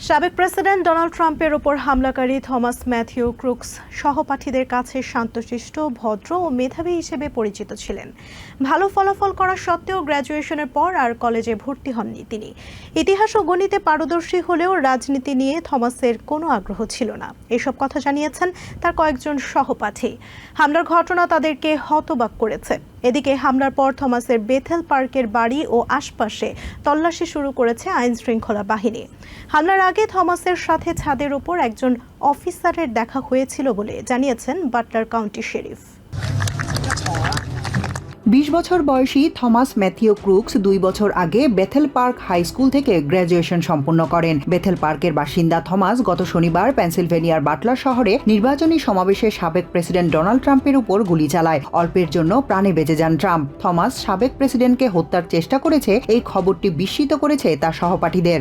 সাবেক president Donald ট্রাম্পের ওপর হামলাকারী থমাস ম্যাথিউ ক্রুকস সহপাঠীদের কাছে শান্তশিষ্ট, ভদ্র ও মেধাবী হিসেবে পরিচিত ছিলেন। ভালো ফলাফল করা সত্ত্বেও গ্র্যাজুয়েশনের পর আর কলেজে ভর্তি হননি তিনি। ইতিহাস ও গণিতে পারদর্শী হলেও রাজনীতি নিয়ে থমাসের কোনো আগ্রহ ছিল না। এসব কথা জানিয়েছেন তার কয়েকজন সহপাঠী। হামলার ঘটনা তাদেরকে হতবাক করেছে। এদিকে হামলার পর থমাসের বেথেল পার্কের বাড়ি ও আশপাশে তল্লাশি শুরু করেছে আইন শৃঙ্খলা বাহিনী। হামলার আগে থমাসের সাথে ছাদের ওপর একজন অফিসারের দেখা হয়েছিল বলে জানিয়েছেন বাটলার কাউন্টি শেরিফ। ২০ বছর বয়সী থমাস ম্যাথিউ ক্রুকস ২ বছর আগে বেথেল পার্ক হাই স্কুল থেকে গ্র্যাজুয়েশন সম্পন্ন করেন। বেথেল পার্কের বাসিন্দা থমাস গত শনিবার পেনসিলভেনিয়ার বাটলার শহরে নির্বাচনী সমাবেশে সাবেক প্রেসিডেন্ট ডোনাল্ড ট্রাম্পের উপর গুলি চালায়। অল্পের জন্য প্রাণে বেঁচে যান ট্রাম্প। থমাস সাবেক প্রেসিডেন্টকে হত্যার চেষ্টা করেছে, এই খবরটি বিস্মিত করেছে তার সহপাঠীদের।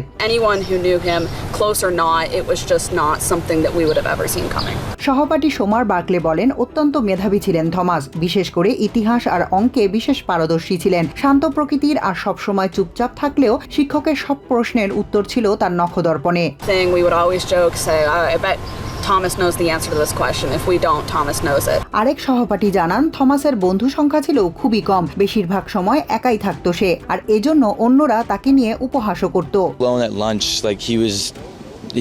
সহপাঠী সোমার বার্কলে বলেন, অত্যন্ত মেধাবী ছিলেন থমাস, বিশেষ করে ইতিহাস আর অঙ্কে বিশেষ পারদর্শী ছিলেন। শান্ত প্রকৃতির আর সবসময় চুপচাপ থাকলেও শিক্ষকের সব প্রশ্নের উত্তর ছিল তার নখদর্পণে। আরেক সহপাঠী জানান, থমাসের বন্ধু সংখ্যা ছিল খুবই কম, বেশিরভাগ সময় একাই থাকতো সে, আর এজন্য অন্যরা তাকে নিয়ে উপহাসও করত।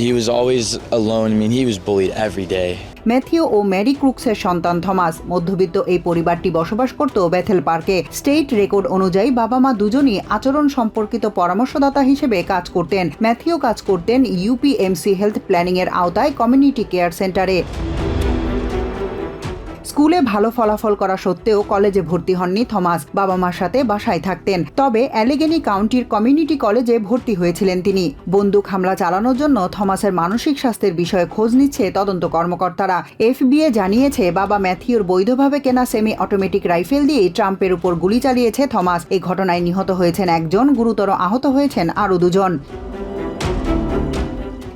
He was always alone. I mean, he was bullied every day. Matthew ও ম্যারি ক্রুকসের সন্তান থমাস। মধ্যবিত্ত এই পরিবারটি বসবাস করত বেথেল পার্কে। স্টেট রেকর্ড অনুযায়ী বাবা মা দুজনই আচরণ সম্পর্কিত পরামর্শদাতা হিসেবে কাজ করতেন। ম্যাথিউ কাজ করতেন ইউপিএমসি হেলথ প্ল্যানিং এর আওতায় কমিউনিটি কেয়ার সেন্টারে। স্কুলে ভালো ফলাফল করা সত্ত্বেও কলেজে ভর্তি হননি থমাস। বাবা মার সাথে বাসায় থাকতেন। তবে অ্যালেগেনি কাউন্টির কমিউনিটি কলেজে ভর্তি হয়েছিলেন তিনি। বন্দুক হামলা চালানোর জন্য থমাসের মানসিক স্বাস্থ্যের বিষয়ে খোঁজ নিচ্ছে তদন্ত কর্মকর্তারা। এফবিএ জানিয়েছে, বাবা ম্যাথিউর বৈধভাবে কেনা সেমি অটোমেটিক রাইফেল দিয়ে ট্রাম্পের উপর গুলি চালিয়েছে থমাস। এই ঘটনায় নিহত হয়েছেন একজন, গুরুতর আহত হয়েছেন আরও দুজন।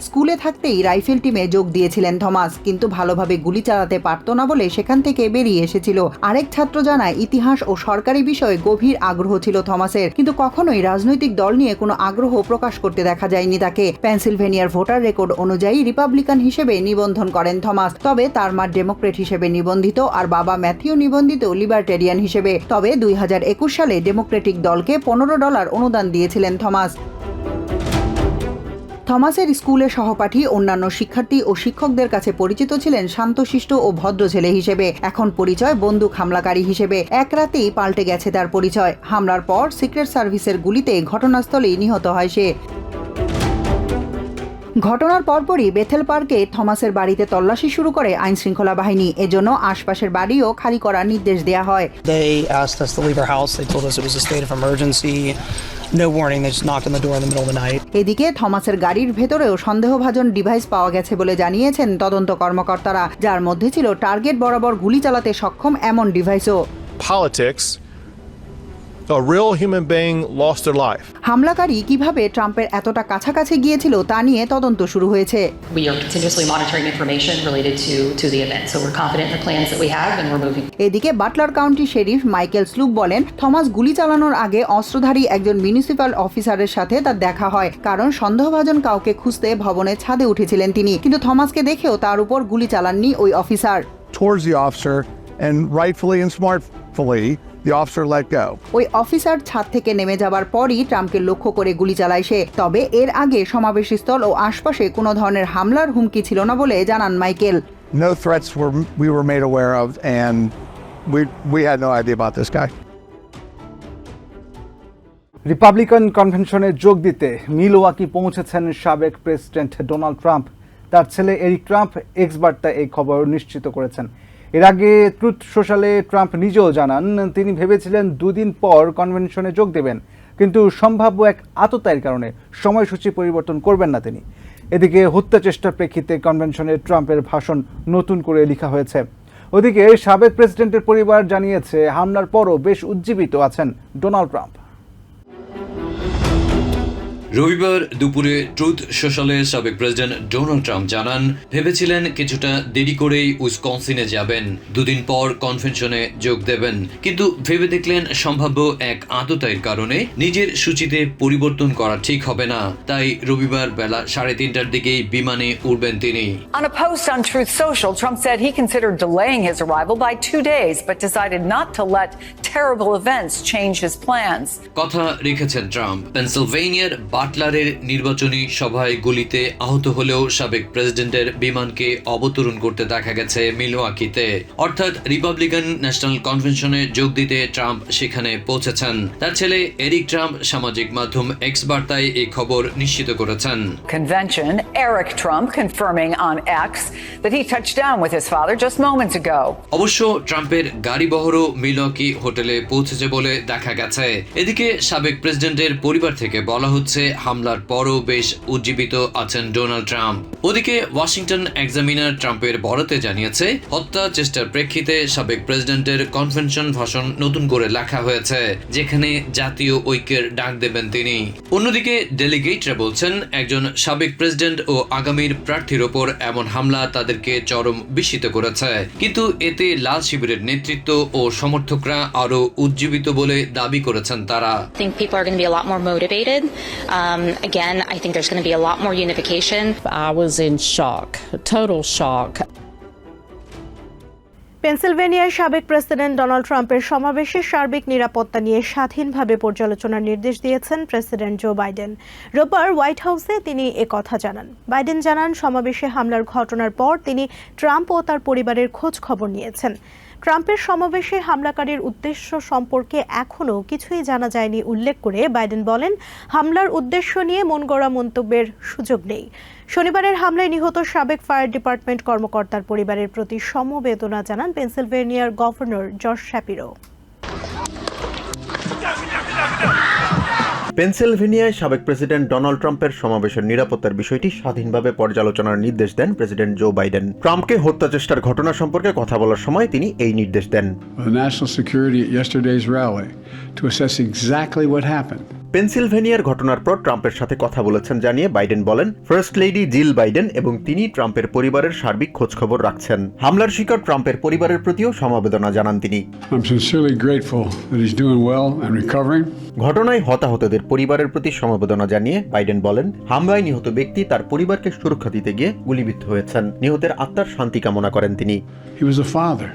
স্কুলে থাকতেই রাইফেল টিমে যোগ দিয়েছিলেন থমাস, কিন্তু ভালোভাবে গুলি চালাতে পারত না বলে সেখান থেকে বেরিয়ে এসেছিল। আরেক ছাত্র জানায়, ইতিহাস ও সরকারি বিষয়ে গভীর আগ্রহ ছিল থমাসের, কিন্তু কখনোই রাজনৈতিক দল নিয়ে কোনো আগ্রহ প্রকাশ করতে দেখা যায়নি তাকে। পেনসিলভেনিয়ার ভোটার রেকর্ড অনুযায়ী রিপাবলিকান হিসেবে নিবন্ধন করেন থমাস, তবে তার মা ডেমোক্রেট হিসেবে নিবন্ধিত আর বাবা ম্যাথিউ নিবন্ধিত লিবার্টেরিয়ান হিসেবে। তবে 2021 সালে ডেমোক্রেটিক দলকে $15 অনুদান দিয়েছিলেন থমাস। থমাসের স্কুলের সহপাঠী অন্যান্য শিক্ষার্থী ও শিক্ষকদের কাছে পরিচিত ছিলেন শান্তশিষ্ট ও ভদ্র ছেলে হিসেবে। এখন পরিচয় বন্দুক হামলাকারী হিসেবে। এক রাতেই পাল্টে গেছে তার পরিচয়। হামলার পর সিক্রেট সার্ভিসের গুলিতে ঘটনাস্থলেই নিহত হয় সে। ঘটনার পরপরই বেথেল পার্কে থমাসের বাড়িতে তল্লাশি শুরু করে আইন শৃঙ্খলা বাহিনী। এজন্য আশপাশের বাড়িও খালি করার নির্দেশ দেওয়া হয়। এদিকে থমাসের গাড়ির ভেতরেও সন্দেহভাজন ডিভাইস পাওয়া গেছে বলে জানিয়েছেন তদন্ত কর্মকর্তারা, যার মধ্যে ছিল টার্গেট বরাবর গুলি চালাতে সক্ষম এমন ডিভাইসও। A real human being lost their life. হামলাকারী কিভাবে ট্রাম্পের এতটা কাছাকাছি গিয়েছিল তা নিয়ে তদন্ত শুরু হয়েছে। We are continuously monitoring information related to the event, so we're confident in the plans that we have and we're moving. এদিকে বাটলার কাউন্টি শেরিফ মাইকেল স্লুক বলেন, থমাস গুলি চালানোর আগে অস্ত্রধারী একজন মিউনিসিপ্যাল অফিসারের সাথে তার দেখা হয়, কারণ সন্দেহভাজন কাউকে খুঁজতে ভবনের ছাদে উঠেছিলেন তিনি। কিন্তু থমাসকে দেখেও তার উপর গুলি চালাননি ওই officer. Towards the officer and rightfully and smartfully the officer let go. ওই অফিসার ছাদ থেকে নেমে যাবার পরই ট্রাম্পকে লক্ষ্য করে গুলি চালায় সে। তবে এর আগে সমাবেশস্থল ও আশপাশে কোনো ধরনের হামলার হুমকি ছিল না বলে জানান Michael. No threats we were made aware of, and we had no idea about this guy. Republican কনভেনশনে যোগ দিতে মিলওয়াকি পৌঁছেছেন সাবেক প্রেসিডেন্ট ডোনাল্ড ট্রাম্প। তার ছেলে এরিক ট্রাম্প এক্স বার্তায় এই খবর নিশ্চিত করেছেন। এর আগে ট্রুথ সোশ্যালে ট্রাম্প নিজেও জানান, তিনি ভেবেছিলেন 2 দিন পর কনভেনশনে যোগ দেবেন, কিন্তু সম্ভাব্য এক আততায়ীর কারণে সময়সূচি পরিবর্তন করবেন না তিনি। এদিকে হত্যা চেষ্টার প্রেক্ষিতে কনভেনশনে ট্রাম্পের ভাষণ নতুন করে লেখা হয়েছে। ওদিকে সাবেক প্রেসিডেন্টের পরিবার জানিয়েছে, হামলার পরও বেশ উজ্জীবিত আছেন ডোনাল্ড ট্রাম্প। রবিবার দুপুরে ট্রুথ সোশ্যালে সাবেক প্রেসিডেন্ট ডোনাল্ড ট্রাম্প জানান, ভেবেছিলেন কিছুটা দেরি করেই উইসকনসিনে যাবেন, দুদিন পর কনভেনশনে যোগ দেবেন, কিন্তু ভেবে দেখলেন সম্ভাব্য এক আততায়ীর কারণে নিজের সূচিতে পরিবর্তন করা ঠিক হবে না, তাই রবিবার বেলা 3:30টার দিকেই বিমানে উঠবেন তিনি। On a post on Truth Social, Trump said he considered delaying his arrival by 2 days, but decided not to let terrible events change his plans. কথা রেখেছেন ট্রাম্প। পেনসিলভেনিয়ার বাটলারের নির্বাচনী সভায় গুলিতে আহত হলেও সাবেক প্রেসিডেন্টের বিমানকে অবতরণ করতে দেখা গেছে মিলওয়াকিতে, অর্থাৎ রিপাবলিকান ন্যাশনাল কনভেনশনে যোগ দিতে ট্রাম্প সেখানে পৌঁছেছেন। তার ছেলে এরিক ট্রাম্প সামাজিক মাধ্যম এক্স বার্তায় এই খবর নিশ্চিত করেছেন। Convention, Eric Trump confirming on X that he touched down with his father just moments ago. অবশ্য ট্রাম্পের গাড়িবহরও মিলওয়াকি হোটেলে পৌঁছেছে বলে দেখা গেছে। এদিকে সাবেক প্রেসিডেন্টের পরিবার থেকে বলা হচ্ছে হামলার পরও বেশ উজ্জীবিত আছেন ডোনাল্ড ট্রাম্প। ওদিকে ওয়াশিংটন এক্সামিনার ট্রাম্পের বরাতে জানিয়েছে, হত্যা চেষ্টার প্রেক্ষিতে সাবেক প্রেসিডেন্টের কনভেনশন ভাষণ নতুন করে লেখা হয়েছে, যেখানে জাতীয় ঐক্যের ডাক দেবেন তিনি। অন্যদিকে ডেলিগেটরা বলছেন, একজন সাবেক প্রেসিডেন্ট ও আগামীর প্রার্থীর ওপর এমন হামলা তাদেরকে চরম বিস্মিত করেছে, কিন্তু এতে লাল শিবিরের নেতৃত্ব ও সমর্থকরা আরো উজ্জীবিত বলে দাবি করেছেন তারা। I think people are going to be a lot more motivated. Again, I think there's going to be a lot more unification. I was in shock, total shock. পেনসিলভেনিয়ার সাবেক প্রেসিডেন্ট ডোনাল্ড ট্রাম্পের সমাবেশে সার্বিক নিরাপত্তা নিয়ে স্বাধীনভাবে পর্যালোচনার নির্দেশ দিয়েছেন প্রেসিডেন্ট জো বাইডেন। রোববার হোয়াইট হাউসে তিনি একথা জানান। বাইডেন জানান, সমাবেশে হামলার ঘটনার পর তিনি ট্রাম্প ও তার পরিবারের খোঁজ খবর নিয়েছেন। ট্রাম্পের সমাবেশে হামলাকারীর উদ্দেশ্য সম্পর্কে এখনও কিছুই জানা যায়নি উল্লেখ করে বাইডেন বলেন, হামলার উদ্দেশ্য নিয়ে মনগড়া মন্তব্যের সুযোগ নেই। শনিবারের হামলায় নিহত সাবেক ফায়ার ডিপার্টমেন্ট কর্মকর্তার পরিবারের প্রতি সমবেদনা জানান পেনসিলভেনিয়ার গভর্নর জশ শ্যাপিরো। পেনসিলভেনিয়ায় সাবেক প্রেসিডেন্ট ডোনাল্ড ট্রাম্পের সমাবেশের নিরাপত্তার বিষয়টি স্বাধীনভাবে পর্যালোচনার নির্দেশ দেন প্রেসিডেন্ট জো বাইডেন। ট্রাম্পকে হত্যা চেষ্টার ঘটনা সম্পর্কে কথা বলার সময় তিনি এই নির্দেশ দেন। National security at yesterday's rally to assess exactly what happened. পেনসিলভেনিয়ার ঘটনার পর ট্রাম্পের সাথে কথা বলেছেন জানিয়ে বাইডেন বলেন, ফার্স্ট লেডি জিল বাইডেন এবং তিনি ট্রাম্পের পরিবারের সার্বিক খোঁজখবর রাখছেন। হামলার শিকার ট্রাম্পের পরিবারের প্রতিও সমবেদনা জানান তিনি। I'm sincerely grateful that he's doing well and recovering. ঘটনায় হতাহতদের পরিবারের প্রতি সমবেদনা জানিয়ে বাইডেন বলেন, হামলায় নিহত ব্যক্তি তার পরিবারকে সুরক্ষা দিতে গিয়ে গুলিবিদ্ধ হয়েছেন। নিহতের আত্মার শান্তি কামনা করেন তিনি। He was a father.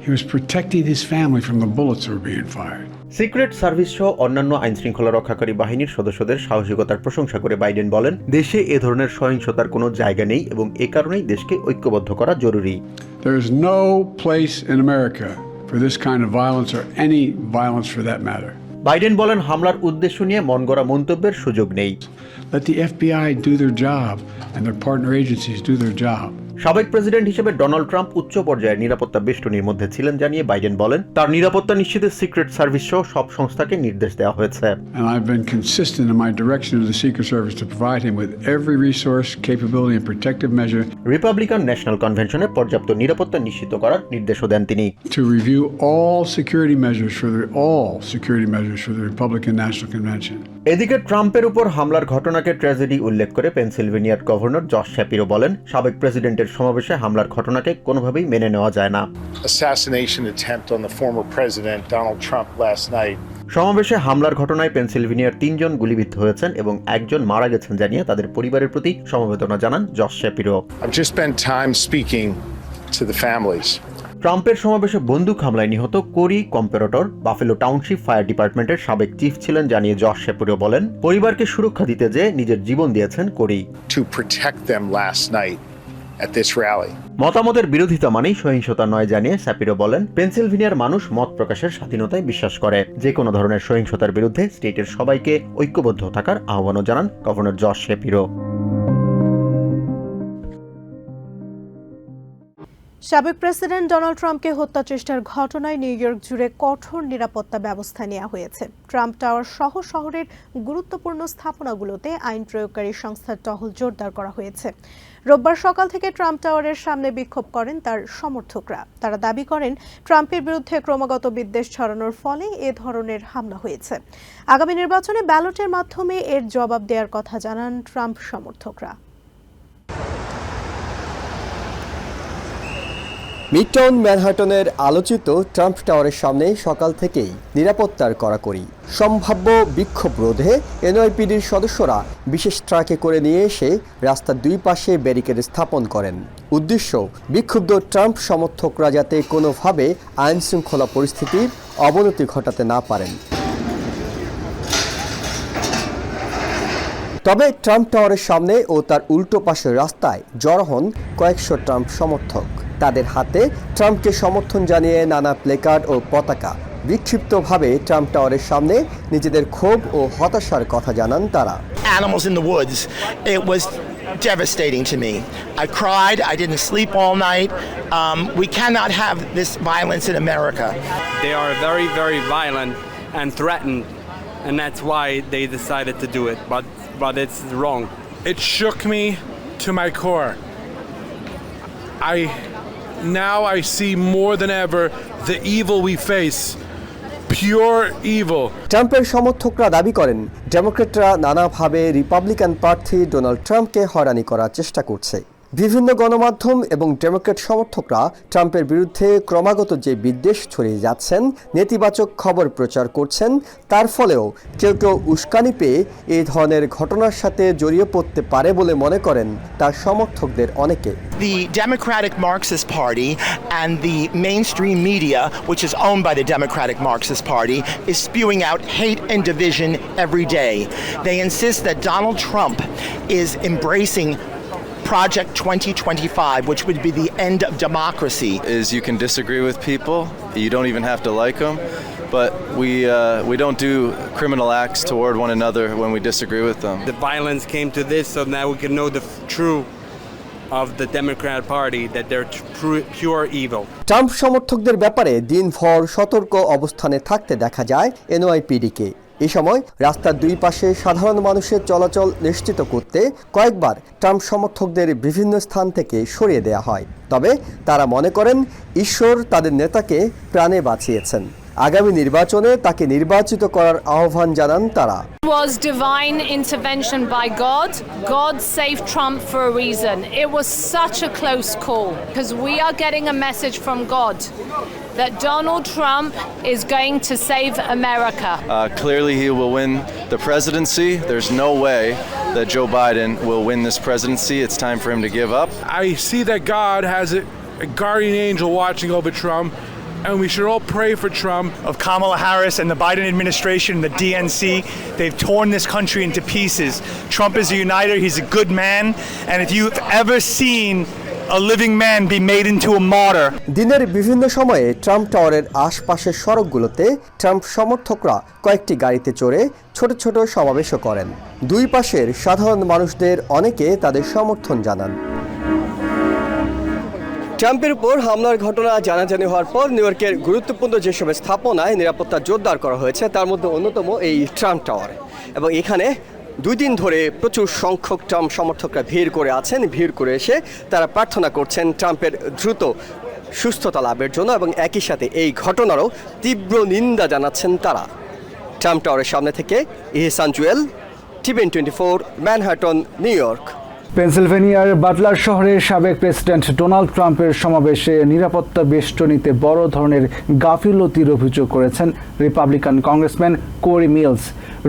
He was protecting his family from the bullets that were being fired. Secret service সহ অন্যান্য আইনশৃঙ্খলা রক্ষাকারী বাহিনীর সদস্যদের সাহসিকতার প্রশংসা করে বাইডেন বলেন, দেশে এ ধরনের সহিংসতার কোনো জায়গা নেই এবং এ কারণেই দেশকে ঐক্যবদ্ধ করা জরুরি। There is no place in America for this kind of violence or any violence for that matter. Biden বলেন, হামলার উদ্দেশ্য নিয়ে মনগড়া মন্তব্যের সুযোগ নেই। Let the FBI do their job and their partner agencies do their job. সাবেক president হিসেবে Donald Trump উচ্চ পর্যায়ের নিরাপত্তা বেষ্টনীর মধ্যে ছিলেন জানিয়ে বাইডেন বলেন, তার নিরাপত্তা নিশ্চিতে সিক্রেট সার্ভিস সহ সব সংস্থাকে নির্দেশ দেওয়া হয়েছে। And I've been consistent in my direction to the Secret Service to provide him with every resource, capability and protective measure. Republican national কনভেনশনে পর্যাপ্ত নিরাপত্তা নিশ্চিত করার নির্দেশও দেন তিনি। To review all security measures for the Republican National Convention. এদিকে ট্রাম্পের উপর হামলার ঘটনাকে ট্র্যাজেডি উল্লেখ করে পেনসিলভেনিয়ার গভর্নর জশ শ্যাপিরো বলেন, সাবেক প্রেসিডেন্টের সমাবেশে হামলার ঘটনাকে কোনোভাবেই মেনে নেওয়া যায় না। Assassination attempt on the former president Donald Trump last night. সমাবেশে হামলার ঘটনায় পেনসিলভেনিয়ার 3 জন গুলিবিদ্ধ হয়েছেন এবং একজন মারা গেছেন জানিয়ে তাদের পরিবারের প্রতি সমবেদনা জানান Josh Shapiro. I've just spent time speaking to the families. ট্রাম্পের সমাবেশে বন্দুক হামলায় নিহত কোরি কম্পেরটর বাফেলো টাউনশিপ ফায়ার ডিপার্টমেন্টের সাবেক চিফ ছিলেন জানিয়ে জশ শ্যাপিরো বলেন, পরিবারকে সুরক্ষা দিতে যে নিজের জীবন দিয়েছেন কোরি। To protect them last night at this rally. মতামতের বিরোধিতা মানেই সহিংসতা নয় জানিয়ে শ্যাপিরো বলেন, পেনসিলভেনিয়ার মানুষ মত প্রকাশের স্বাধীনতায় বিশ্বাস করে। যে কোনো ধরনের সহিংসতার বিরুদ্ধে স্টেটের সবাইকে ঐক্যবদ্ধ থাকার আহ্বানও জানান গভর্নর জশ শ্যাপিরো। সাবেক প্রেসিডেন্ট ডোনাল্ড ট্রাম্পকে হত্যা চেষ্টার ঘটনায় নিউ ইয়র্ক জুড়ে কঠোর নিরাপত্তা ব্যবস্থা নেওয়া হয়েছে। ট্রাম্প টাওয়ার সহ শহরের গুরুত্বপূর্ণ স্থাপনাগুলোতে আইন প্রয়োগকারী সংস্থার টহল জোরদার করা হয়েছে। রোববার সকাল থেকে ট্রাম্প টাওয়ারের সামনে বিক্ষোভ করেন তার সমর্থকরা। তারা দাবি করেন ট্রাম্পের বিরুদ্ধে ক্রমাগত বিদ্বেষ ছড়ানোর ফলে এ ধরনের হামলা হয়েছে। আগামী নির্বাচনে ব্যালটের মাধ্যমে এর জবাব দেওয়ার কথা জানান ট্রাম্প সমর্থকরা। মিডটাউন ম্যানহাটনের আলোচিত ট্রাম্প টাওয়ারের সামনে সকাল থেকেই নিরাপত্তার কড়াকড়ি। সম্ভাব্য বিক্ষোভ রোধে এনওয়াইপিডির সদস্যরা বিশেষ ট্রাকে করে নিয়ে এসে রাস্তার দুই পাশে ব্যারিকেড স্থাপন করেন। উদ্দেশ্য, বিক্ষুব্ধ ট্রাম্প সমর্থকরা যাতে কোনোভাবে আইন শৃঙ্খলা পরিস্থিতির অবনতি ঘটাতে না পারেন। তবে ট্রাম্প টাওয়ারের সামনে ও তার উল্টো পাশের রাস্তায় জড়ো হন কয়েকশো ট্রাম্প সমর্থক। তাদের হাতে ট্রাম্পকে সমর্থন জানিয়ে নানা প্লেকার্ড ও পতাকা। বিক্ষিপ্তভাবে ট্রাম্প টাওয়ারের সামনে নিজেদের ক্ষোভ ও হতাশার কথা জানান তারা। Animals in the woods. It was devastating to me. I cried. I didn't sleep all night. We cannot have this violence in America. They are very, very violent and threatened, and that's why they decided to do it. But it's wrong. It shook me to my core. Now I see more than ever the evil we face. Pure evil. ট্রাম্পের সমর্থকরা দাবি করেন ডেমোক্র্যাটরা নানাভাবে Republican প্রার্থী Donald ট্রাম্পকে হয়রানি করার চেষ্টা করছে। বিভিন্ন গণমাধ্যম এবং ডেমোক্র্যাট সমর্থকরা ট্রাম্পের বিরুদ্ধে ক্রমাগত যে বিদ্বেষ ছড়িয়ে যাচ্ছেন, নেতিবাচক খবর প্রচার করছেন, তার ফলেও কেউ কেউ উস্কানি পেয়ে এই ধরনের ঘটনার সাথে জড়িয়ে পড়তে পারে বলে মনে করেন তার সমর্থকদের অনেকে। The Democratic Marxist Party and the mainstream media, which is owned by the Democratic Marxist Party, is spewing out hate and division every day. They insist that Donald Trump is embracing Project 2025, which would be the end of democracy. Is you can disagree with people, you don't even have to like them, but we don't do criminal acts toward one another when we disagree with them. The violence came to this, so now we can know the truth of the Democrat Party, that they're pure evil. Trump সমর্থকদের ব্যাপারে দিনভর সতর্ক অবস্থানে থাকতে দেখা যায় এনওয়াইপিডিকে। এই সময় রাস্তার দুই পাশে সাধারণ মানুষের চলাচল নিশ্চিত করতে কয়েকবার ট্রাম্প সমর্থকদের বিভিন্ন স্থান থেকে সরিয়ে দেওয়া হয়। তবে তারা মনে করেন ঈশ্বর তাদের নেতাকে প্রাণে বাঁচিয়েছেন। আগামী নির্বাচনে তাকে নির্বাচিত করার আহ্বান জানান তারা। It was divine intervention by God. God saved Trump for a reason. It was such a close call because we are getting a message from God that Donald Trump is going to save America. Clearly he will win the presidency. There's no way that Joe Biden will win this presidency. It's time for him to give up. I see that God has a guardian angel watching over Trump, and we should all pray for Trump. Of Kamala Harris and the Biden administration, the DNC, they've torn this country into pieces. Trump is a uniter, he's a good man, and if you've ever seen a living man be made into a martyr. দিনের বিভিন্ন সময়ে Trump টাওয়ারের আশপাশের সড়কগুলোতে Trump সমর্থকরা কয়েকটি গাড়িতে চড়ে ছোট ছোট সমাবেশও করেন। দুই পাশের সাধারণ মানুষদের অনেকে তাদের সমর্থন জানান। ট্রাম্পের উপর হামলার ঘটনা জানাজানি হওয়ার পর নিউ ইয়র্কের গুরুত্বপূর্ণ যেসব স্থাপনায় নিরাপত্তা জোরদার করা হয়েছে তার মধ্যে অন্যতম এই ট্রাম্প টাওয়ার। এবং এখানে 2 দিন ধরে প্রচুর সংখ্যক ট্রাম্প সমর্থকরা ভিড় করে আছেন। ভিড় করে এসে তারা প্রার্থনা করছেন ট্রাম্পের দ্রুত সুস্থতা লাভের জন্য এবং একই সাথে এই ঘটনারও তীব্র নিন্দা জানাচ্ছেন তারা। ট্রাম্প টাওয়ারের সামনে থেকে Ihsan Jewel, TVN 24, Manhattan, New York. পেনসিলভেনিয়ার বাটলার শহরে সাবেক প্রেসিডেন্ট ডোনাল্ড ট্রাম্পের সমাবেশে নিরাপত্তা বেষ্টনীতে বড় ধরনের গাফিলতির অভিযোগ করেছেন রিপাবলিকান কংগ্রেসম্যান কোরি মিলস।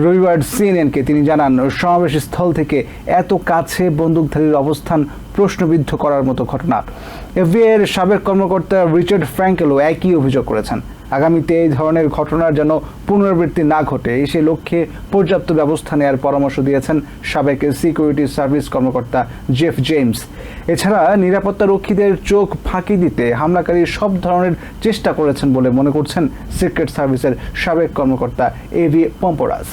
রবিবার সিএনএনকে তিনি জানান, সমাবেশ স্থল থেকে এত কাছে বন্দুকধারীর অবস্থান প্রশ্নবিদ্ধ করার মতো ঘটনা। এফবিআইয়ের সাবেক কর্মকর্তা রিচার্ড ফ্র্যাঙ্কেলও একই অভিযোগ করেছেন। আগামীতে এই ধরনের ঘটনার যেন পুনরাবৃত্তি না ঘটে সে লক্ষ্যে পর্যাপ্ত ব্যবস্থা নেওয়ার পরামর্শ দিয়েছেন সাবেক সিকিউরিটি সার্ভিস কর্মকর্তা জেফ জেমস। এছাড়া নিরাপত্তা রক্ষীদের চোখ ফাঁকি দিতে হামলাকারী সব ধরনের চেষ্টা করেছেন বলে মনে করছেন সিক্রেট সার্ভিসের সাবেক কর্মকর্তা এভি পম্পোরাস।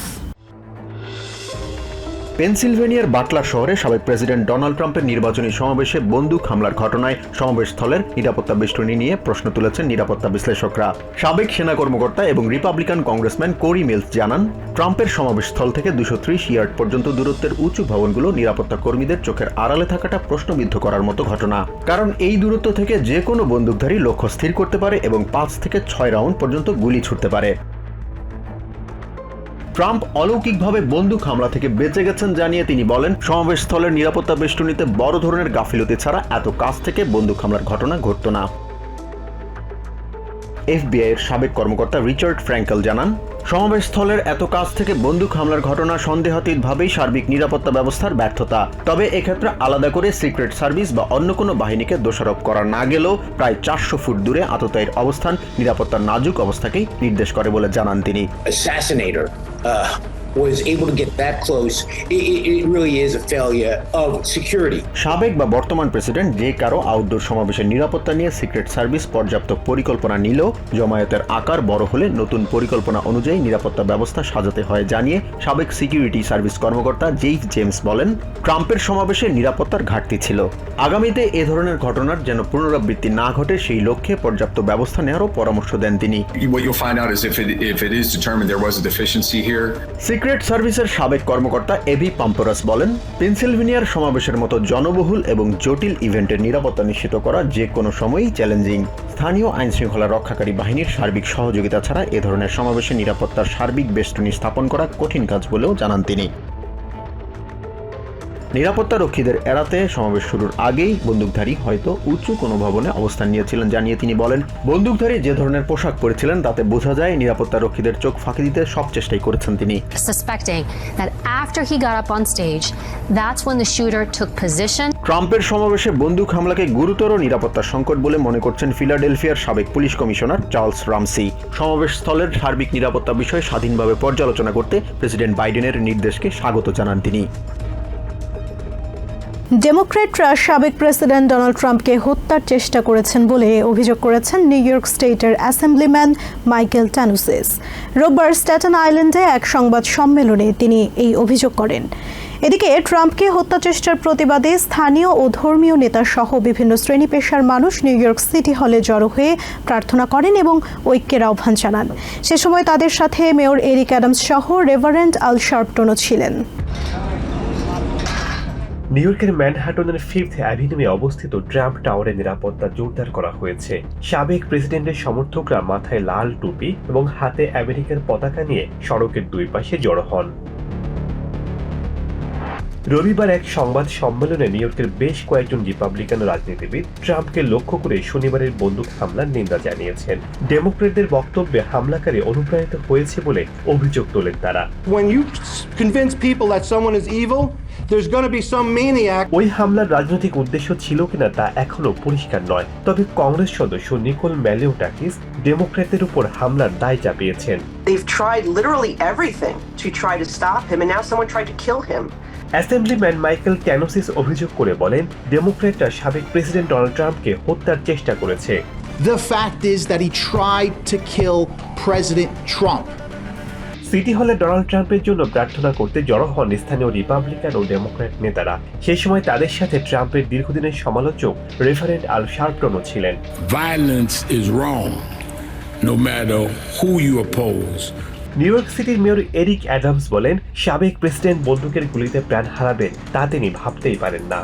পেনসিলভেনিয়ার বাটলার শহরে সাবেক প্রেসিডেন্ট ডোনাল্ড ট্রাম্পের নির্বাচনী সমাবেশে বন্দুক হামলার ঘটনায় সমাবেশস্থলের নিরাপত্তা বেষ্টনী নিয়ে প্রশ্ন তুলেছেন নিরাপত্তা বিশ্লেষকরা। সাবেক সেনা কর্মকর্তা এবং রিপাবলিকান কংগ্রেসম্যান কোরি মিলস জানান, ট্রাম্পের সমাবেশস্থল থেকে 230 ইয়ার্ড পর্যন্ত দূরত্বের উঁচু ভবনগুলো নিরাপত্তা কর্মীদের চোখের আড়ালে থাকাটা প্রশ্নবিদ্ধ করার মতো ঘটনা। কারণ এই দূরত্ব থেকে যে কোনো বন্দুকধারী লক্ষ্য স্থির করতে পারে এবং 5 থেকে 6 রাউন্ড পর্যন্ত গুলি ছুটতে পারে। ট্রাম্প অলৌকিকভাবে বন্দুক হামলা থেকে বেঁচে গেছেন জানিয়ে তিনি বলেন, সমাবেশস্থলের নিরাপত্তা বেষ্টনীতে বড় ধরনের গাফিলতি ছাড়া এত কাছ থেকে বন্দুক হামলার ঘটনা ঘটত না। FBI এর সাবেক কর্মকর্তা রিচার্ড ফ্র্যাঙ্কেল জানান, সমাবেশস্থলের এত কাছ থেকে বন্দুক হামলার ঘটনা সন্দেহাতীতভাবেই সার্বিক নিরাপত্তা ব্যবস্থার ব্যর্থতা। তবে এক্ষেত্রে আলাদা করে সিক্রেট সার্ভিস বা অন্য কোনো বাহিনীকে দোষারোপ করা না গেলেও প্রায় 400 ফুট দূরে আততায়ীর অবস্থান নিরাপত্তার নাজুক অবস্থাকেই নির্দেশ করে বলে জানান তিনি। was able to get that close, it really is a failure of security. সাবেক বা বর্তমান প্রেসিডেন্ট যে কারো আউটডোর সমাবেশের নিরাপত্তা নিয়ে সিক্রেট সার্ভিস পর্যাপ্ত পরিকল্পনা নিলেও জমায়েতের আকার বড় হলে নতুন পরিকল্পনা অনুযায়ী নিরাপত্তা ব্যবস্থা সাজাতে হয় জানিয়ে সাবেক সিকিউরিটি সার্ভিস কর্মকর্তা জেফ জেমস বলেন, ট্রাম্পের সমাবেশে নিরাপত্তার ঘাটতি ছিল। আগামীতে এ ধরনের ঘটনার যেন পুনরাবৃত্তি না ঘটে সেই লক্ষ্যে পর্যাপ্ত ব্যবস্থা নেওয়ারও পরামর্শ দেন তিনি। What you'll find out is if it is determined there was a deficiency here. Secret সার্ভিসের সাবেক কর্মকর্তা এভি পাম্পরাস বলেন, পেনসিলভেনিয়ার সমাবেশের মতো জনবহুল এবং জটিল ইভেন্টের নিরাপত্তা নিশ্চিত করা যে কোনো সময়ই চ্যালেঞ্জিং। স্থানীয় আইনশৃঙ্খলা রক্ষাকারী বাহিনীর সার্বিক সহযোগিতা ছাড়া এ ধরনের সমাবেশে নিরাপত্তার সার্বিক বেষ্টনী স্থাপন করা কঠিন কাজ বলেও জানান তিনি। নিরাপত্তা রক্ষীদের এড়াতে সমাবেশ শুরুর আগেই বন্দুকধারী হয়তো উঁচু কোনো ভবনে অবস্থান নিয়েছিলেন জানিয়ে তিনি বলেন, বন্দুকধারী যে ধরনের পোশাক পরেছিলেন তাতে বোঝা যায় নিরাপত্তা রক্ষীদের চোখ ফাঁকি দিতে সব চেষ্টাই করেছেন তিনি। Suspecting that after he got up on stage, that's when the shooter took position. ট্রাম্পের সমাবেশে বন্দুক হামলাকে গুরুতর নিরাপত্তা সংকট বলে মনে করছেন ফিলাডেলফিয়ার সাবেক পুলিশ কমিশনার চার্লস রামসি। সমাবেশ স্থলের সার্বিক নিরাপত্তা বিষয়ে স্বাধীনভাবে পর্যালোচনা করতে প্রেসিডেন্ট বাইডেনের নির্দেশকে স্বাগত জানান তিনি। ডেমোক্র্যাটরা সাবেক প্রেসিডেন্ট ডোনাল্ড ট্রাম্পকে হত্যার চেষ্টা করেছেন বলে অভিযোগ করেছেন নিউ ইয়র্ক স্টেটের অ্যাসেম্বলিম্যান মাইকেল ট্যানুসিস। রোববার স্ট্যাটেন আইল্যান্ডে এক সংবাদ সম্মেলনে তিনি এই অভিযোগ করেন। এদিকে ট্রাম্পকে হত্যা চেষ্টার প্রতিবাদে স্থানীয় ও ধর্মীয় নেতা সহ বিভিন্ন শ্রেণী পেশার মানুষ নিউ ইয়র্ক সিটি হলে জড়ো হয়ে প্রার্থনা করেন এবং ঐক্যের আহ্বান জানান। সে সময় তাদের সাথে মেয়র এরিক অ্যাডামস সহ রেভারেন্ড আল শার্পটনও ছিলেন। নিউ ইয়র্কের ম্যানহাটনের 5th অ্যাভিনিউয়ে অবস্থিত ট্রাম্প টাওয়ারের নিরাপত্তা জোরদার করা হয়েছে। সাবেক প্রেসিডেন্টের সমর্থকরা মাথায় লাল টুপি এবং হাতে আমেরিকার পতাকা নিয়ে সড়কের দুই পাশে জড়ো হন। রবিবার এক সংবাদ সম্মেলনে নিউ ইয়র্কের বেশ কয়েকজন রিপাবলিকান রাজনীতিবিদ ট্রাম্পকে লক্ষ্য করে শনিবারের বন্দুক হামলার নিন্দা জানিয়েছেন। ডেমোক্র্যাটদের বক্তব্যে হামলাকারী অনুপ্রাণিত হয়েছে বলে অভিযোগ তোলেন তারা। When you convince people that someone is evil, there's going to be some maniac. ওই হামলার রাজনৈতিক উদ্দেশ্য ছিল কিনা তা এখনো পরিষ্কার নয়। তবে কংগ্রেস সদস্য নিকোল ম্যালিওটাকিস ডেমোক্র্যাটদের উপর হামলার দায় চাপিয়েছেন। They've tried literally everything to try to stop him, and now someone tried to kill him. Assemblyman Michael Tannousis অভিযোগ করে বলেন, ডেমোক্র্যাটরা সাবেক প্রেসিডেন্ট ডোনাল্ড ট্রাম্পকে হত্যার চেষ্টা করেছে। The fact is that he tried to kill President Trump. City হলে Donald ট্রাম্পের জন্য প্রার্থনা করতে জড়ো হন স্থানীয় রিপাবলিকান ও ডেমোক্র্যাট নেতারা। সেই সময় তাদের সাথে ট্রাম্পের দীর্ঘদিনের সমালোচক রেভারেন্ড আল শার্পটনও ছিলেন। Violence is wrong, no matter who you oppose. New York সিটির মেয়র এরিক অ্যাডামস বলেন, সাবেক প্রেসিডেন্ট বন্দুকের গুলিতে প্রাণ হারাবেন তা তিনি ভাবতেই পারেন না।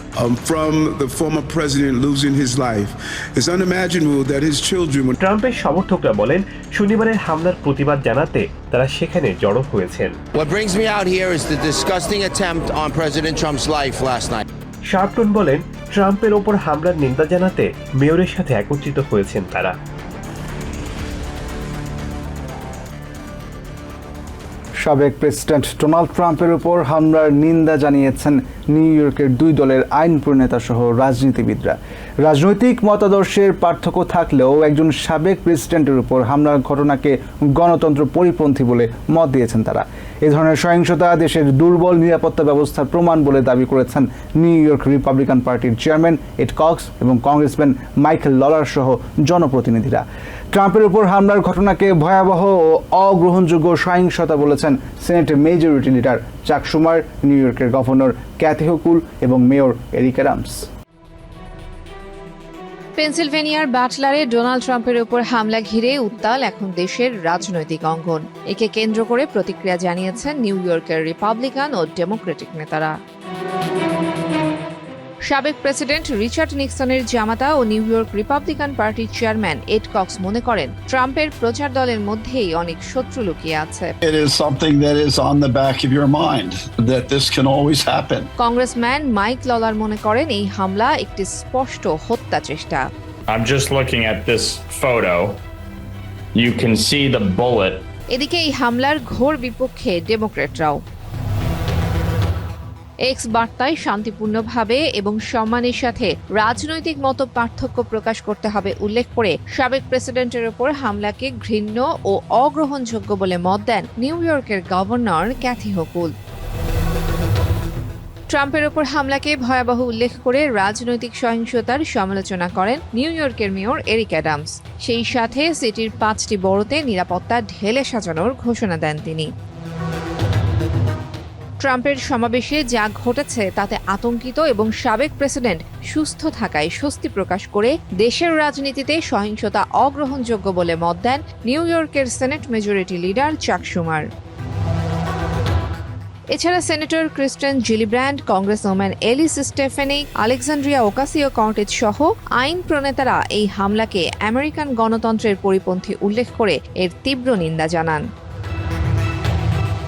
From the former president losing his life, it's unimaginable that his children would. ট্রাম্পের সমর্থকরা বলেন, শনিবারের হামলার প্রতিবাদ জানাতে তারা সেখানে জড়ো হয়েছেন। What brings me out here is the disgusting attempt on President Trump's life last night. শার্পটন বলেন, ট্রাম্পের ওপর হামলার নিন্দা জানাতে মেয়রের সাথে একত্রিত হয়েছেন তারা। সাবেক প্রেসিডেন্ট ডোনাল্ড ট্রাম্পের উপর হামলার নিন্দা জানিয়েছেন নিউ ইয়র্কের দুই দলের আইন প্রণেতা সহ রাজনীতিবিদরা। রাজনৈতিক মতাদর্শের পার্থক্য থাকলেও একজন সাবেক প্রেসিডেন্টের উপর হামলার ঘটনাকে গণতন্ত্র পরিপন্থী বলে মত দিয়েছেন তারা। এ ধরনের সহিংসতা দেশের দুর্বল নিরাপত্তা ব্যবস্থার প্রমাণ বলে দাবি করেছেন নিউ ইয়র্ক রিপাবলিকান পার্টির চেয়ারম্যান এড কক্স এবং কংগ্রেসম্যান মাইকেল ললার সহ জনপ্রতিনিধিরা। ট্রাম্পের উপর হামলার ঘটনাকে ভয়াবহ ও অগ্রহণযোগ্য সহিংসতা বলেছেন senate majority leader Chuck শুমার, new ইয়র্কের গভর্নর ক্যাথি হোকুল এবং মেয়র এরিক অ্যাডামস। পেনসিলভেনিয়ার বাটলারে ডোনাল্ড ট্রাম্পের উপর হামলা ঘিরে উত্তাল এখন দেশের রাজনৈতিক অঙ্গন। একে কেন্দ্র করে প্রতিক্রিয়া জানিয়েছেন নিউ ইয়র্কের রিপাবলিকান ও ডেমোক্রেটিক নেতারা। সাবেক প্রেসিডেন্ট রিচার্ড নিক্সনের জামাতা ও নিউ ইয়র্ক রিপাবলিকান পার্টির চেয়ারম্যান এড কক্স মনে করেন ট্রাম্পের প্রচার দলের মধ্যেই অনেক শত্রু লুকিয়ে আছে। It is something that is on the back of your mind that this can always happen. Congressman Mike Lawler মনে করেন এই হামলা একটি স্পষ্ট হত্যা চেষ্টা। I'm just looking at this photo. You can see the bullet. এদিকে এই হামলার ঘোর বিপক্ষে ডেমোক্র্যাটরাও। এক্স বার্তায় শান্তিপূর্ণভাবে এবং সম্মানের সাথে রাজনৈতিক মত পার্থক্য প্রকাশ করতে হবে উল্লেখ করে সাবেক প্রেসিডেন্টের উপর হামলাকে ঘৃণ্য ও অগ্রহণযোগ্য বলে মত দেন নিউ ইয়র্কের গভর্নর ক্যাথি হোকুল। ট্রাম্পের উপর হামলাকে ভয়াবহ উল্লেখ করে রাজনৈতিক সহিংসতার সমালোচনা করেন নিউ ইয়র্কের মেয়র এরিক অ্যাডামস। সেই সাথে সিটির 5টি বড়তে নিরাপত্তা ঢেলে সাজানোর ঘোষণা দেন তিনি। ট্রাম্পের সমাবেশে যা ঘটেছে তাতে আতঙ্কিত এবং সাবেক প্রেসিডেন্ট সুস্থ থাকায় স্বস্তি প্রকাশ করে দেশের রাজনীতিতে সহিংসতা অগ্রহণযোগ্য বলে মত দেন নিউ ইয়র্কের senate majority leader Chuck Schumer. এছাড়া senator Kirsten Gillibrand, congressman Elise Stefanik, Alexandria Ocasio Cortez সহ আইন প্রণেতারা এই হামলাকে আমেরিকান গণতন্ত্রের পরিপন্থী উল্লেখ করে এর তীব্র নিন্দা জানান।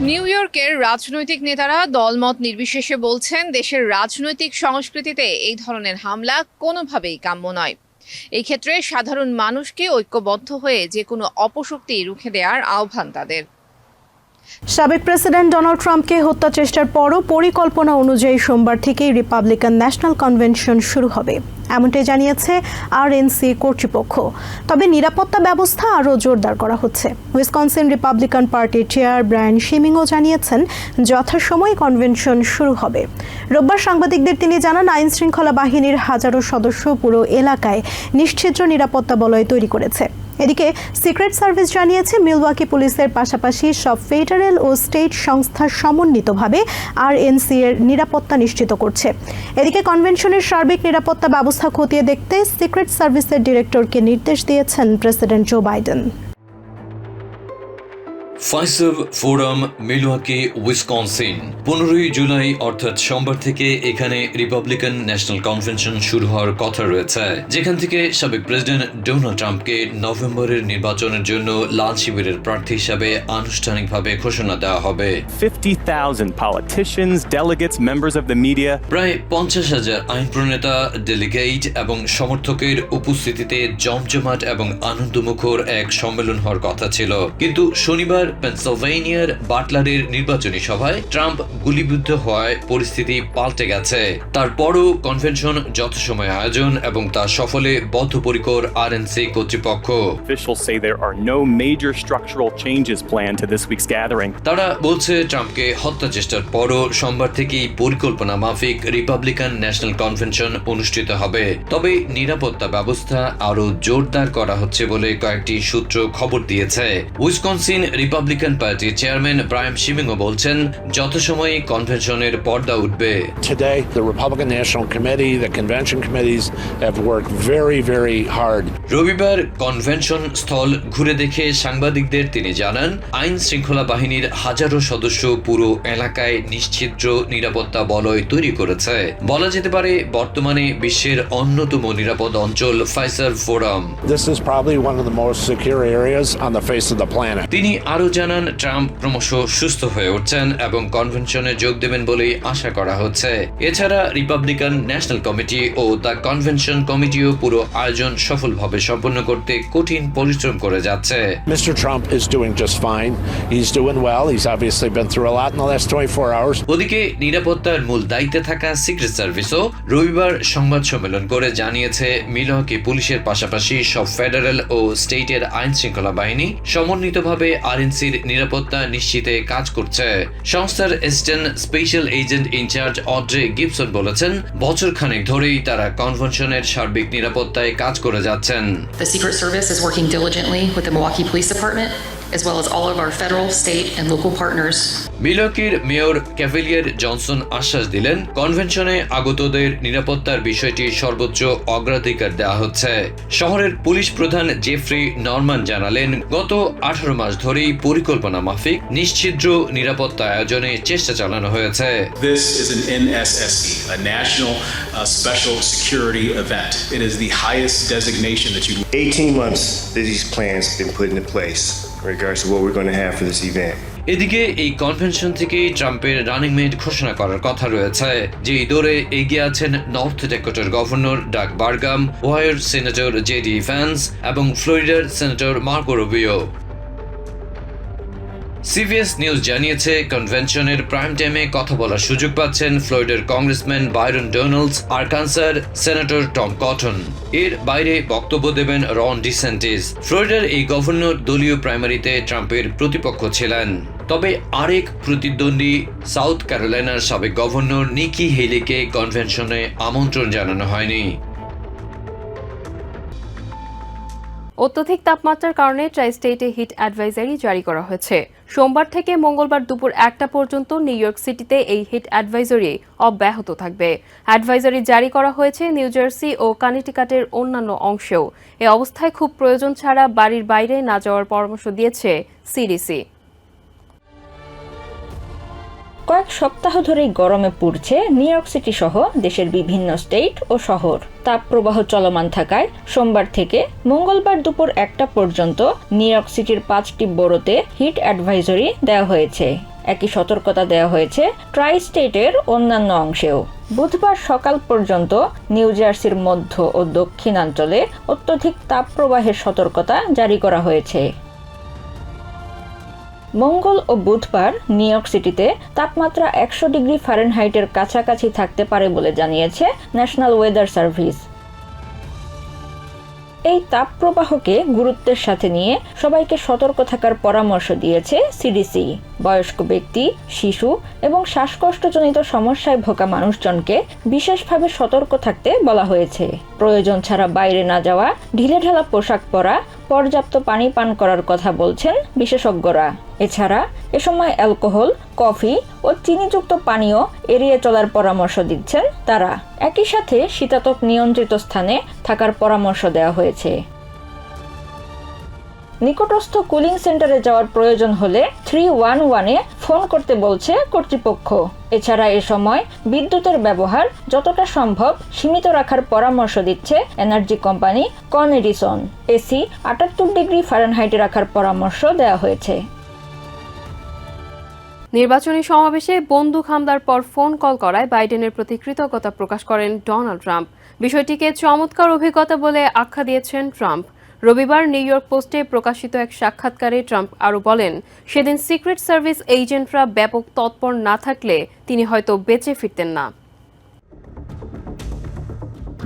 নিউ ইয়র্কের রাজনৈতিক নেতারা দলমত নির্বিশেষে বলছেন দেশের রাজনৈতিক সংস্কৃতিতে এই ধরনের হামলা কোনোভাবেই কাম্য নয়। এই ক্ষেত্রে সাধারণ মানুষকে ঐক্যবদ্ধ হয়ে যে কোনো অপশক্তি রুখে দেওয়ার আহ্বান তাদের। সাবেক প্রেসিডেন্ট ডোনাল্ড ট্রাম্পকে হত্যা চেষ্টার পরও পরিকল্পনা অনুযায়ী সোমবার থেকেই রিপাবলিকান ন্যাশনাল কনভেনশন শুরু হবে, এমনটাই জানিয়েছে আরএনসি কর্তৃপক্ষ। তবে নিরাপত্তা ব্যবস্থা আরও জোরদার করা হচ্ছে। উইসকনসিন রিপাবলিকান পার্টির চেয়ার ব্রায়ান শিমিংও জানিয়েছেন যথাসময়ে কনভেনশন শুরু হবে। রোববার সাংবাদিকদের তিনি জানান আইন শৃঙ্খলা বাহিনীর হাজারো সদস্য পুরো এলাকায় নিশ্ছিদ্র নিরাপত্তা বলয় তৈরি করেছে। এদিকে সিক্রেট সার্ভিস জানিয়েছে মিলওয়াকি পুলিশের পাশাপাশি সব ফেডারেল ও স্টেট সংস্থা সমন্বিতভাবে আরএনসি এর নিরাপত্তা নিশ্চিত করছে। এদিকে কনভেনশনের সার্বিক নিরাপত্তা ব্যবস্থা খতিয়ে দেখতে সিক্রেট সার্ভিসের ডিরেক্টরকে নির্দেশ দিয়েছেন president Joe Biden. Fiserv forum, Milwaukee, Wisconsin. 15 জুলাই অর্থাৎ সোমবার থেকে এখানে রিপাবলিকান ন্যাশনাল কনভেনশন শুরু হওয়ার কথা রয়েছে, যেখান থেকে সাবেক প্রেসিডেন্ট ডোনাল্ড ট্রাম্পকে নভেম্বরের নির্বাচনের জন্য লাল শিবিরের প্রার্থী হিসাবে আনুষ্ঠানিকভাবে ঘোষণা দেওয়া হবে। 50,000 politicians, delegates, members of the media. প্রায় 50,000 আইন প্রণেতা, ডেলিগেট এবং সমর্থকের উপস্থিতিতে জমজমাট এবং আনন্দমুখর এক সম্মেলন হওয়ার কথা ছিল, কিন্তু শনিবার পেনসিলভেনিয়ার বাটলারের নির্বাচনী সভায় ট্রাম্প গুলিবিদ্ধ হওয়ায় পরিস্থিতি পাল্টে গেছে। তারপরও কনভেনশন যথাসময়ে আয়োজন এবং তা সফলে বদ্ধপরিকর আরএনসি কর্তৃপক্ষ। Officials say there are no major structural changes planned to this week's gathering. তারা বলছে ট্রাম্পকে হত্যা চেষ্টার পরও সোমবার থেকেই পরিকল্পনা মাফিক রিপাবলিকান ন্যাশনাল কনভেনশন অনুষ্ঠিত হবে। তবে নিরাপত্তা ব্যবস্থা আরও জোরদার করা হচ্ছে বলে কয়েকটি সূত্র খবর দিয়েছে। উইসকনসিন রিপাবলিকান পার্টির চেয়ারম্যান ব্রায়ান শিমিংও বলছেন যথাসময়ে কনভেনশনের পর্দা উঠবে। Today, the Republican National Committee, the convention committees have worked very, very hard. রবিবার কনভেনশন স্থল ঘুরে দেখে সাংবাদিকদের তিনি জানান আইন শৃঙ্খলা বাহিনীর হাজারো সদস্য পুরো এলাকায় নিশ্ছিদ্র নিরাপত্তা বলয় তৈরি করেছে। বলা যেতে পারে বর্তমানে বিশ্বের অন্যতম নিরাপদ অঞ্চল ফাইসার forum. This is probably one of the most secure areas on the face of the planet. তিনি আরও জানান ট্রাম্প ক্রমশ সুস্থ হয়ে উঠছেন এবং কনভেনশনে যোগ দেবেন বলেই আশা করা হচ্ছে। এছাড়া রিপাবলিকান ন্যাশনাল কমিটি ও দ্য কনভেনশন কমিটিও পুরো আয়োজন সফলভাবে সম্পন্ন করতে কঠিন পরিশ্রম করে যাচ্ছে। Mr. Trump is doing just fine. He's doing well. He's obviously been through a lot in the last 24 hours. ওদিকে নিরাপত্তার মূল দায়িত্বে থাকা সিক্রেট সার্ভিসও রবিবার সংবাদ সম্মেলন করে জানিয়েছে মিলওয়াকি পুলিশের পাশাপাশি সব ফেডারেল ও স্টেটের আইন শৃঙ্খলা বাহিনী সমন্বিতভাবে আরএনসি এজেন্সির নিরাপত্তা নিশ্চিতে কাজ করছে। সংস্থার assistant special agent in charge Audrey Gibson বলেছেন, বছরখানেক ধরেই তারা কনভেনশনের সার্বিক নিরাপত্তায় কাজ করে যাচ্ছেন। The Secret Service is working diligently with the Milwaukee Police Department, as well as all of our federal, state, and local partners. মিলওয়াকির মেয়র ক্যাভেলিয়ার জনসন আশ্বাস দিলেন, কনভেনশনে আগতদের নিরাপত্তার বিষয়টি সর্বোচ্চ অগ্রাধিকার দেওয়া হচ্ছে। শহরের পুলিশ প্রধান জেফ্রি নরমান জানালেন, গত 18 মাস ধরেই পরিকল্পনা মাফিক নিশ্ছিদ্র নিরাপত্তা আয়োজনে চেষ্টা চালানো হয়েছে। This is an NSSE, a National Special Security Event. It is the highest designation that you 18 months that these plans have been put into place in regards to what we're going to have for this event. এদিকে এই convention থেকে ট্রাম্পের running mate ঘোষণা করার কথা রয়েছে, যে দৌড়ে এগিয়ে আছেন নর্থ ডেকোটার গভর্নর ডাগ বার্গাম, ওহাইওর সেনেটর জেডি ভ্যান্স এবং ফ্লোরিডার senator Marco Rubio. CBS news জানিয়েছে, কনভেনশনের প্রাইম টাইমে কথা বলার সুযোগ পাচ্ছেন ফ্লোরিডার কংগ্রেসম্যান বাইরন ডোনাল্ডস, আরকানসার সেনেটর টম কটন। এর বাইরে বক্তব্য দেবেন রন ডিসেন্টিস। ফ্লোরিডার এই গভর্নর দলীয় প্রাইমারিতে ট্রাম্পের প্রতিপক্ষ ছিলেন। তবে আরেক প্রতিদ্বন্দ্বী সাউথ ক্যারোলাইনার সাবেক গভর্নর নিকি হেলিকে কনভেনশনে আমন্ত্রণ জানানো হয়নি। অত্যধিক তাপমাত্রার কারণে ট্রাই স্টেটে হিট অ্যাডভাইজারি জারি করা হয়েছে। সোমবার থেকে মঙ্গলবার দুপুর 1টা পর্যন্ত নিউ ইয়র্ক সিটিতে এই হিট অ্যাডভাইজারি অব্যাহত থাকবে। অ্যাডভাইজারি জারি করা হয়েছে নিউ জার্সি ও কানেটিকাটের অন্যান্য অংশেও। এ অবস্থায় খুব প্রয়োজন ছাড়া বাড়ির বাইরে না যাওয়ার পরামর্শ দিয়েছে সিডিসি। কয়েক সপ্তাহ ধরেই গরমে পুড়ছে নিউ ইয়র্ক সিটি সহ দেশের বিভিন্ন স্টেট ও শহর। তাপপ্রবাহ চলমান থাকায় সোমবার থেকে মঙ্গলবার দুপুর 1টা পর্যন্ত নিউ ইয়র্ক সিটির 5টি বরোতে হিট অ্যাডভাইজারি দেওয়া হয়েছে। একই সতর্কতা দেওয়া হয়েছে ট্রাই স্টেটের অন্যান্য অংশেও। বুধবার সকাল পর্যন্ত নিউ জার্সির মধ্য ও দক্ষিণাঞ্চলে অত্যধিক তাপপ্রবাহের সতর্কতা জারি করা হয়েছে। মঙ্গল ও বুধবার নিউ ইয়র্ক সিটিতে তাপমাত্রা 100 ডিগ্রি ফারেনহাইটের কাছাকাছি থাকতে পারে বলে জানিয়েছে ন্যাশনাল ওয়েদার সার্ভিস। এই তাপপ্রবাহকে গুরুত্বের সাথে নিয়ে সবাইকে সতর্ক থাকার পরামর্শ দিয়েছে সিডিসি। বয়স্ক ব্যক্তি, শিশু এবং শ্বাসকষ্টজনিত সমস্যায় ভোগা মানুষজনকে বিশেষভাবে সতর্ক থাকতে বলা হয়েছে। প্রয়োজন ছাড়া বাইরে না যাওয়া, ঢিলেঢালা পোশাক পরা, পর্যাপ্ত পানি পান করার কথা বলছেন বিশেষজ্ঞরা। এছাড়া এ সময় অ্যালকোহল, কফি ও চিনিযুক্ত পানীয় এড়িয়ে চলার পরামর্শ দিচ্ছেন তারা। একই সাথে শীতাতপ নিয়ন্ত্রিত স্থানে থাকার পরামর্শ দেওয়া হয়েছে। নিকটস্থ কুলিং সেন্টারে যাওয়ার প্রয়োজন হলে 311-এ ফোন করতে বলছে কর্তৃপক্ষ। এছাড়া এ সময় বিদ্যুতের ব্যবহার যতটা সম্ভব সীমিত রাখার পরামর্শ দিচ্ছে এনার্জি কোম্পানি কন এডিসন। এসি 78 ডিগ্রি ফারেনহাইটে রাখার পরামর্শ দেওয়া হয়েছে। নির্বাচনী সমাবেশে বন্দুক হামলার পর ফোন কল করায় বাইডেনের প্রতি কৃতজ্ঞতা প্রকাশ করেন ডোনাল্ড ট্রাম্প। বিষয়টিকে চমৎকার অভিজ্ঞতা বলে আখ্যা দিয়েছেন ট্রাম্প। রবিবার নিউ ইয়র্ক পোস্টে প্রকাশিত এক সাক্ষাৎকারে ট্রাম্প আরও বলেন, সেদিন সিক্রেট সার্ভিস এজেন্টরা ব্যাপক তৎপর না থাকলে তিনি হয়তো বেঁচে ফিরতেন না।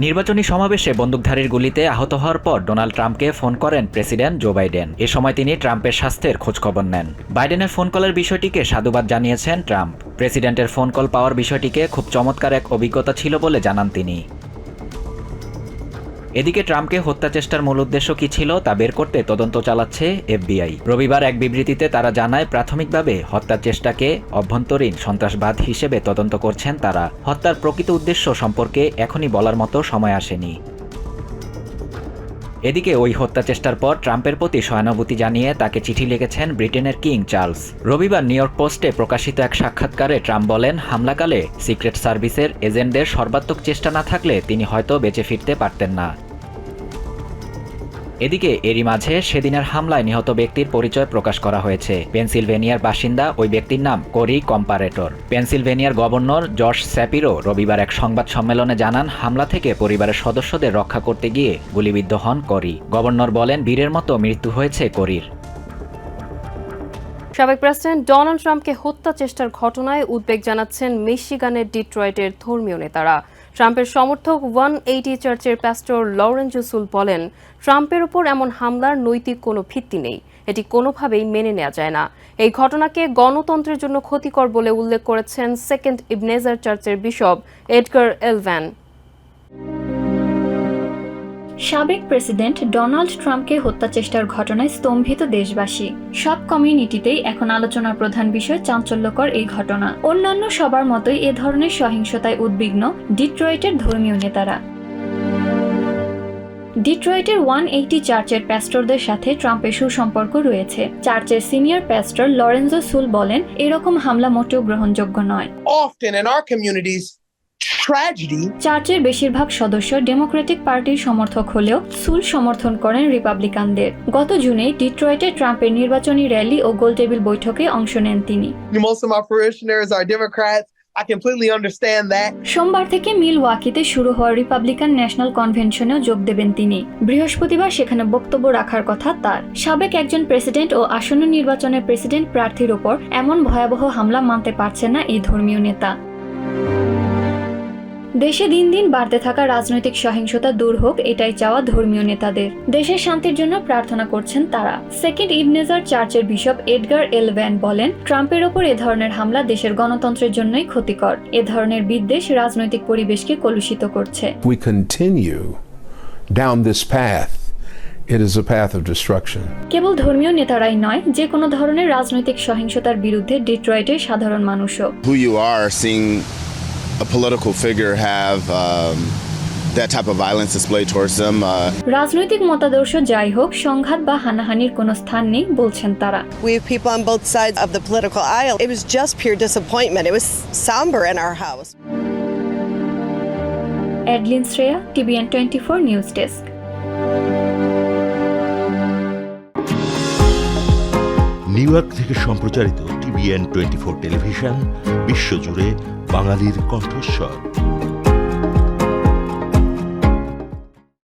নির্বাচনী সমাবেশে বন্দুকধারীর গুলিতে আহত হওয়ার পর ডোনাল্ড ট্রাম্পকে ফোন করেন প্রেসিডেন্ট জো বাইডেন। এ সময় তিনি ট্রাম্পের স্বাস্থ্যের খোঁজখবর নেন। বাইডেনের ফোন কলের বিষয়টিকে সাধুবাদ জানিয়েছেন ট্রাম্প। প্রেসিডেন্টের ফোন কল পাওয়ার বিষয়টিকে খুব চমৎকার এক অভিজ্ঞতা ছিল বলে জানান তিনি। এদিকে ট্রাম্পকে হত্যা চেষ্টার মূল উদ্দেশ্য কি ছিল তা বের করতে তদন্ত চালাচ্ছে এফবিআই। রবিবার এক বিবৃতিতে তারা জানায়, প্রাথমিকভাবে হত্যার চেষ্টাকে অভ্যন্তরীণ সন্ত্রাসবাদ হিসেবে তদন্ত করছেন তারা। হত্যার প্রকৃত উদ্দেশ্য সম্পর্কে এখনই বলার মতো সময় আসেনি। এদিকে ওই হত্যা চেষ্টার পর ট্রাম্পের প্রতি সহানুভূতি জানিয়ে তাকে চিঠি লিখেছেন ব্রিটেনের কিং চার্লস। রবিবার নিউ ইয়র্ক পোস্টে প্রকাশিত এক সাক্ষাৎকারে ট্রাম্প বলেন, হামলাকালে সিক্রেট সার্ভিসের এজেন্টদের সর্বাত্মক চেষ্টা না থাকলে তিনি হয়তো বেঁচে ফিরতে পারতেন না। এদিকে এরই মাঝে সেদিনের হামলায় নিহত ব্যক্তির পরিচয় প্রকাশ করা হয়েছে। পেনসিলভেনিয়ার বাসিন্দা ওই ব্যক্তির নাম কোরি কম্পারেটর। পেনসিলভেনিয়ার গভর্নর জর্জ স্যাপিরো রবিবার এক সংবাদ সম্মেলনে জানান, হামলা থেকে পরিবারের সদস্যদের রক্ষা করতে গিয়ে গুলিবিদ্ধ হন কোরি। গভর্নর বলেন, বীরের মতো মৃত্যু হয়েছে কোরির। সাবেক প্রেসিডেন্ট ডোনাল্ড ট্রাম্পকে হত্যা চেষ্টার ঘটনায় উদ্বেগ জানাচ্ছেন মিশিগানের ডিট্রয়েটের ধর্মীয় নেতারা। ট্রাম্পের সমর্থক 180 চার্চের প্যাস্টর লরেন জুসুল বলেন, ট্রাম্পের উপর এমন হামলার নৈতিক কোনো ভিত্তি নেই। এটি কোনোভাবেই মেনে নেওয়া যায় না। এই ঘটনাকে গণতন্ত্রের জন্য ক্ষতিকর বলে উল্লেখ করেছেন সেকেন্ড ইবনেজার চার্চের বিশপ এডগার এলভ্যান। সাবেক প্রেসিডেন্ট ডোনাল্ড ট্রাম্পকে হত্যা চেষ্টার ঘটনায় স্তম্ভিত দেশবাসী। সব কমিউনিটিতেই এখন আলোচনার প্রধান বিষয় চাঞ্চল্যকর এই ঘটনা। অন্যান্য সবার মতোই এ ধরনের সহিংসতায় উদ্বিগ্ন ডিট্রয়েটের ধর্মীয় নেতারা। ডিট্রয়েটের 180 চার্চের প্যাস্টরদের সাথে ট্রাম্পের সুসম্পর্ক রয়েছে। চার্চের সিনিয়র প্যাস্টর লরেন্জো সুল বলেন, এরকম হামলা মোটেও গ্রহণযোগ্য নয়। Often in our communities, tragedy. চার্চের বেশিরভাগ সদস্য ডেমোক্রেটিক পার্টির সমর্থক হলেও সুল সমর্থন করেন রিপাবলিকানদের। গত জুনে ডিট্রয়েটে ট্রাম্পের নির্বাচনী র্যালি ও গোলটেবিল বৈঠকে অংশ নেন তিনি। Most of my parishioners are Democrats. I completely understand that. সোমবার থেকে মিলওয়াকিতে শুরু হওয়া রিপাবলিকান ন্যাশনাল কনভেনশনেও যোগ দেবেন তিনি। বৃহস্পতিবার সেখানে বক্তব্য রাখার কথা তার। সাবেক একজন প্রেসিডেন্ট ও আসন্ন নির্বাচনের প্রেসিডেন্ট প্রার্থীর ওপর এমন ভয়াবহ হামলা মানতে পারছে না এই ধর্মীয় নেতা। দেশে দিন দিন বাড়তে থাকা রাজনৈতিক সহিংসতা দূর হোক, এটাই চাওয়া ধর্মীয় নেতাদের। দেশের শান্তির জন্য প্রার্থনা করছেন তারা। সেকেন্ড ইবনেজার চার্চের বিশপ এডগার এলভ্যান বলেন, ট্রাম্পের ওপর এ ধরনের হামলা দেশের গণতন্ত্রের জন্যই ক্ষতিকর। এ ধরনের বিদ্বেষ রাজনৈতিক পরিবেশকে কলুষিত করছে। We continue down this path. It is a path of destruction. কেবল ধর্মীয় নেতারাই নয়, যে কোনো ধরনের রাজনৈতিক সহিংসতার বিরুদ্ধে ডিট্রয়েটের সাধারণ মানুষও। Who you are, seeing a political figure have that type of violence displayed towards them. রাজনৈতিক মতাদর্শ যাই হোক, সংঘাত বা হানাহানির কোনো স্থান নেই বলছেন তারা। We have people on both sides of the political aisle. It was just pure disappointment. It was somber in our house. Adlin Shreya, TVN 24 news desk. New York থেকে সম্প্রচারিত TVN 24 টেলিভিশন বিশ্বজুড়ে বাঙালির কণ্ঠস্বর।